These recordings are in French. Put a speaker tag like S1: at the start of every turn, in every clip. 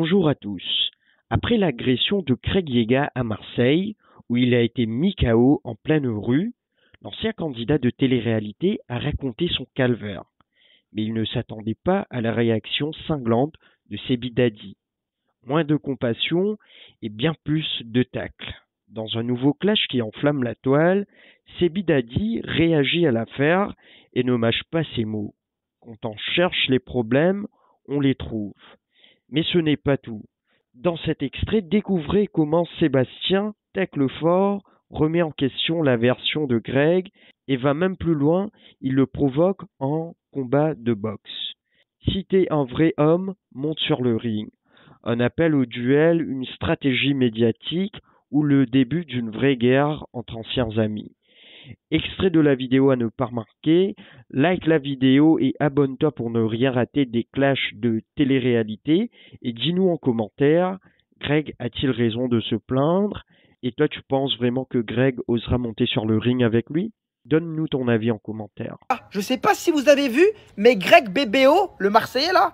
S1: Bonjour à tous. Après l'agression de Craig Yega à Marseille, où il a été mis KO en pleine rue, l'ancien candidat de télé-réalité a raconté son calvaire. Mais il ne s'attendait pas à la réaction cinglante de Sebi Dadi. Moins de compassion et bien plus de tacle. Dans un nouveau clash qui enflamme la toile, Sebi Dadi réagit à l'affaire et ne mâche pas ses mots. Quand on cherche les problèmes, on les trouve. Mais ce n'est pas tout. Dans cet extrait, découvrez comment Sébastien Taclefort remet en question la version de Greg et va même plus loin, il le provoque en combat de boxe. Citer un vrai homme monte sur le ring. Un appel au duel, une stratégie médiatique ou le début d'une vraie guerre entre anciens amis. Extrait de la vidéo à ne pas remarquer, like la vidéo et abonne-toi pour ne rien rater des clashs de télé-réalité et dis-nous en commentaire, Greg a-t-il raison de se plaindre? Et toi tu penses vraiment que Greg osera monter sur le ring avec lui? Donne-nous ton avis en commentaire.
S2: Je sais pas si vous avez vu, mais Greg BBO, le Marseillais là,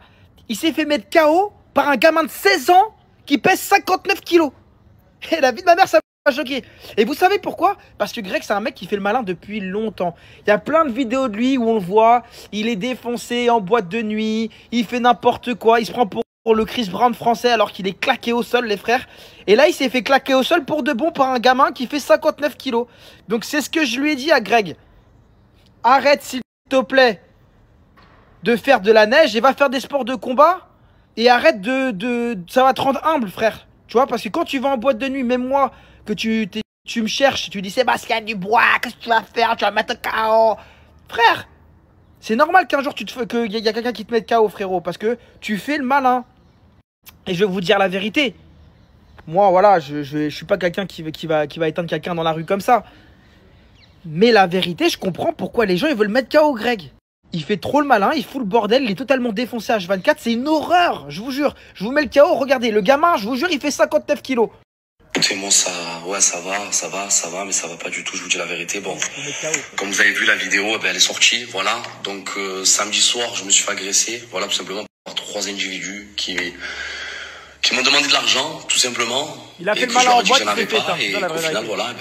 S2: il s'est fait mettre KO par un gamin de 16 ans qui pèse 59 kilos. Et la vie de ma mère, ça m'a choqué. Et vous savez pourquoi? Parce que Greg, c'est un mec qui fait le malin depuis longtemps. Il y a plein de vidéos de lui où on le voit, il est défoncé en boîte de nuit, il fait n'importe quoi, il se prend pour le Chris Brown français alors qu'il est claqué au sol, les frères. Et là, il s'est fait claquer au sol pour de bon par un gamin qui fait 59 kilos. Donc c'est ce que je lui ai dit à Greg. Arrête, s'il te plaît, de faire de la neige et va faire des sports de combat. Et arrête ça va te rendre humble, frère. Tu vois, parce que quand tu vas en boîte de nuit, même moi, que tu me cherches, tu dis Sébastien Dubois, qu'est-ce que tu vas faire? Tu vas mettre KO. Frère, c'est normal qu'un jour qu'il y a quelqu'un qui te mette KO, frérot, parce que tu fais le malin. Et je vais vous dire la vérité. Moi, voilà, je suis pas quelqu'un qui va éteindre quelqu'un dans la rue comme ça. Mais la vérité, je comprends pourquoi les gens ils veulent mettre KO Greg. Il fait trop le malin, il fout le bordel, il est totalement défoncé H24, c'est une horreur, je vous jure. Je vous mets le KO, regardez, le gamin, je vous jure, il fait 59 kilos.
S3: Écoutez, moi, ouais, ça va, mais ça va pas du tout, je vous dis la vérité. Bon, comme vous avez vu la vidéo, elle est sortie, voilà. Donc, samedi soir, je me suis fait agresser, voilà, tout simplement, par 3 individus qui m'ont demandé de l'argent, tout simplement.
S2: Il a fait le malin en boîte,
S3: il fait pas, et au final, voilà,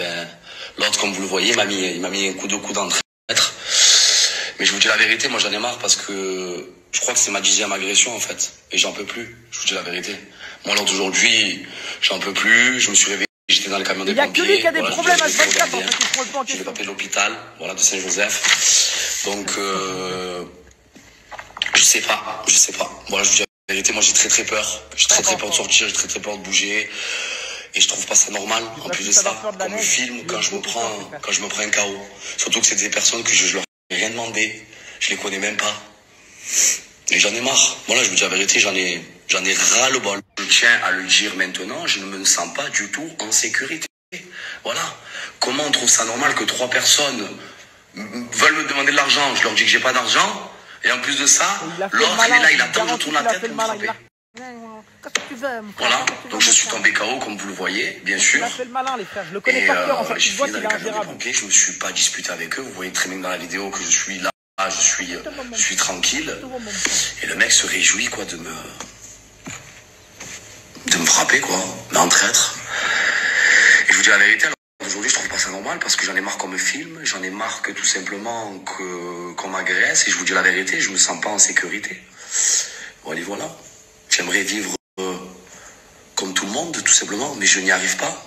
S3: l'autre, comme vous le voyez, il m'a mis un coup de coude entre mètres. Mais je vous dis la vérité, moi j'en ai marre parce que je crois que c'est ma 10e agression en fait. Et j'en peux plus, je vous dis la vérité. Moi lors d'aujourd'hui, j'en peux plus, je me suis réveillé, j'étais dans le camion des pompiers.
S2: Il y a que lui qui a des problèmes à 24 en fait,
S3: j'ai les papiers de l'hôpital, voilà, de Saint-Joseph. Donc, je sais pas. Voilà, je vous dis la vérité, moi j'ai très peur. J'ai très peur de sortir, j'ai très peur de bouger. Et je trouve pas ça normal, en plus de ça, qu'on me filme quand je me prends un KO. Surtout que c'est des personnes que je leur ai rien demandé, je les connais même pas. Et j'en ai marre. Voilà, je vous dis la vérité, j'en ai ras le bol. Je tiens à le dire maintenant, je ne me sens pas du tout en sécurité. Voilà. Comment on trouve ça normal que 3 personnes veulent me demander de l'argent, je leur dis que j'ai pas d'argent, et en plus de ça, l'autre il est là, il attend que je tourne la tête pour me frapper. Voilà, donc je suis tombé KO comme vous le voyez, bien sûr.
S2: Il a fait le malin les frères, je le connais par cœur en fait,
S3: j'ai fini dans le camion des pompiers, je me suis pas disputé avec eux, vous voyez très bien dans la vidéo que je suis là, je suis tranquille. Et le mec se réjouit quoi de me frapper quoi, mais en traître. Et je vous dis la vérité, aujourd'hui je trouve pas ça normal parce que j'en ai marre qu'on me filme, j'en ai marre que tout simplement qu'on m'agresse, et je vous dis la vérité, je me sens pas en sécurité. Bon allez voilà, j'aimerais vivre comme tout le monde, tout simplement, mais je n'y arrive pas.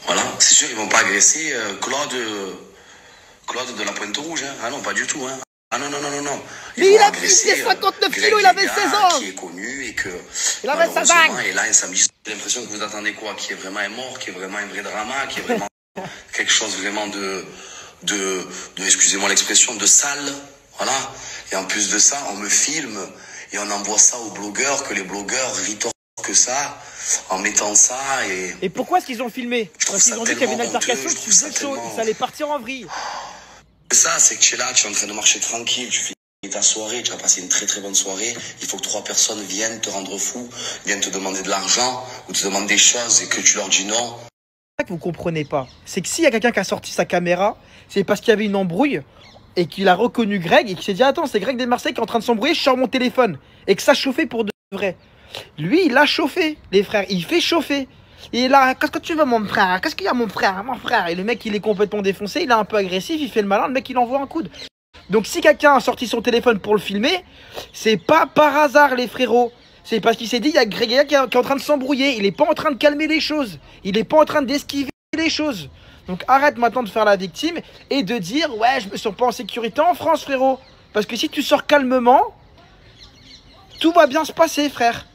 S3: Voilà, c'est sûr, ils vont pas agresser Claude de la Pointe-Rouge, hein. Ah non, pas du tout, hein. Ah non.
S2: Mais il a pris 59 kilos, il avait 16 ans.
S3: Qui est connu et que...
S2: Il avait 16 ans.
S3: Et là, un samedi, j'ai l'impression que vous attendez quoi? Qui est vraiment un mort, qui est vraiment un vrai drama, qui est vraiment quelque chose vraiment de excusez-moi l'expression, de sale. Voilà. Et en plus de ça, on me filme et on envoie ça aux blogueurs, que les blogueurs ritorquent que ça, en mettant ça
S2: Et pourquoi est-ce qu'ils ont filmé? Parce qu'ils ont dit qu'il y avait une altercation, que ça allait partir en vrille.
S3: Ça, c'est que tu es là, tu es en train de marcher tranquille, tu finis ta soirée, tu as passé une très bonne soirée, il faut que 3 personnes viennent te rendre fou, viennent te demander de l'argent, ou te demandent des choses et que tu leur dis non.
S2: C'est ça que vous comprenez pas, c'est que s'il y a quelqu'un qui a sorti sa caméra, c'est parce qu'il y avait une embrouille, et qu'il a reconnu Greg, et qu'il s'est dit attends, c'est Greg des Marseillais qui est en train de s'embrouiller, je sors mon téléphone, et que ça chauffait pour de vrai. Lui, il a chauffé, les frères. Il fait chauffer. Et là, qu'est-ce que tu veux, mon frère? Qu'est-ce qu'il y a, mon frère? Mon frère. Et le mec, il est complètement défoncé. Il est un peu agressif. Il fait le malin. Le mec, il envoie un coude. Donc, si quelqu'un a sorti son téléphone pour le filmer, c'est pas par hasard, les frérots. C'est parce qu'il s'est dit, il y a Greg qui est en train de s'embrouiller. Il est pas en train de calmer les choses. Il est pas en train d'esquiver les choses. Donc, arrête maintenant de faire la victime et de dire, ouais, je me sens pas en sécurité en France, frérot. Parce que si tu sors calmement, tout va bien se passer, frère.